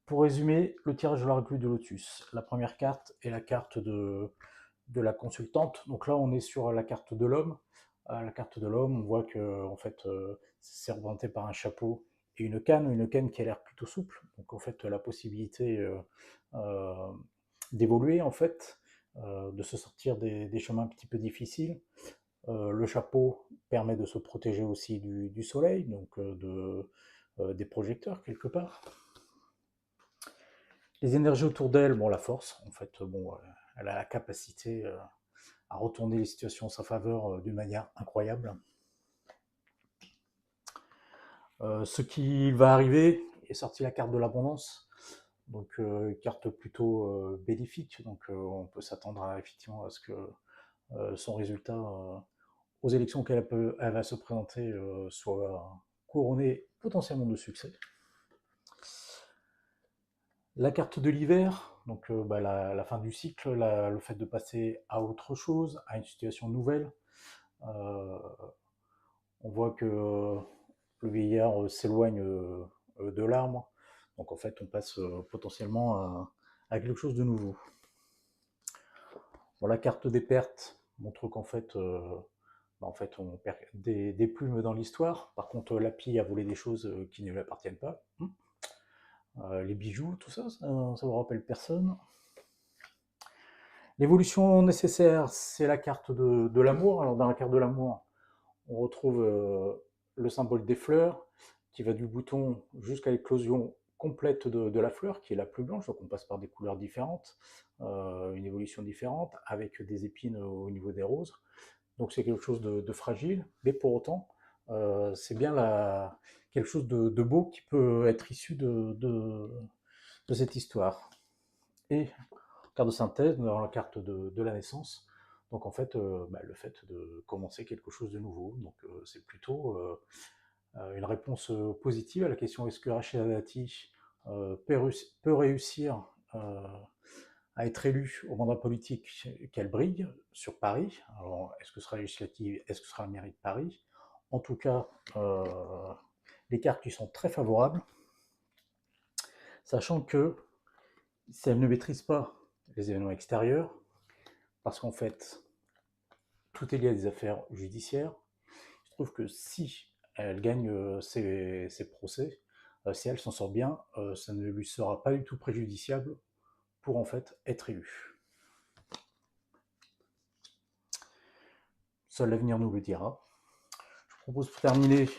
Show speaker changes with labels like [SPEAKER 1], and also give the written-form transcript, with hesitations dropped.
[SPEAKER 1] Pour résumer, le tirage de la recluse de Lotus. La première carte est la carte de la consultante. Donc là, on est sur la carte de l'homme. La carte de l'homme, on voit que en fait, c'est représenté par un chapeau et une canne qui a l'air plutôt souple. Donc en fait, la possibilité euh, d'évoluer, en fait, de se sortir des chemins un petit peu difficiles. Le chapeau permet de se protéger aussi du soleil, donc des projecteurs quelque part. Les énergies autour d'elle, bon, la force, en fait, bon, elle a la capacité à retourner les situations en sa faveur d'une manière incroyable. Ce qui va arriver est sorti la carte de l'abondance, donc carte plutôt bénéfique, donc on peut s'attendre effectivement à ce que son résultat aux élections elle va se présenter soit couronné potentiellement de succès. La carte de l'hiver, donc bah, la fin du cycle, le fait de passer à autre chose, à une situation nouvelle. Euh, on voit que le vieillard s'éloigne de l'arbre, donc en fait on passe potentiellement à quelque chose de nouveau. Bon, la carte des pertes montre qu'en fait, bah, en fait on perd des plumes dans l'histoire. Par contre, la pie a volé des choses qui ne lui appartiennent pas. Les bijoux, tout ça, ça vous rappelle personne. L'évolution nécessaire, c'est la carte de l'amour. Alors dans la carte de l'amour, on retrouve le symbole des fleurs qui va du bouton jusqu'à l'éclosion complète de la fleur, qui est la plus blanche. Donc on passe par des couleurs différentes, une évolution différente, avec des épines au niveau des roses. Donc c'est quelque chose de fragile, mais pour autant, c'est bien quelque chose de beau qui peut être issu de cette histoire. Et carte de synthèse dans la carte de la naissance. Donc en fait, bah, le fait de commencer quelque chose de nouveau. Donc c'est plutôt une réponse positive à la question est-ce que Rachida Dati peut réussir à être élue au mandat politique qu'elle brille sur Paris. Alors est-ce que ce sera législative, est-ce que ce sera la mairie de Paris? En tout cas, les cartes qui sont très favorables, sachant que si elle ne maîtrise pas les événements extérieurs, parce qu'en fait, tout est lié à des affaires judiciaires. Je trouve que si elle gagne ses procès, si elle s'en sort bien, ça ne lui sera pas du tout préjudiciable pour en fait être élue. Seul l'avenir nous le dira. Je propose pour terminer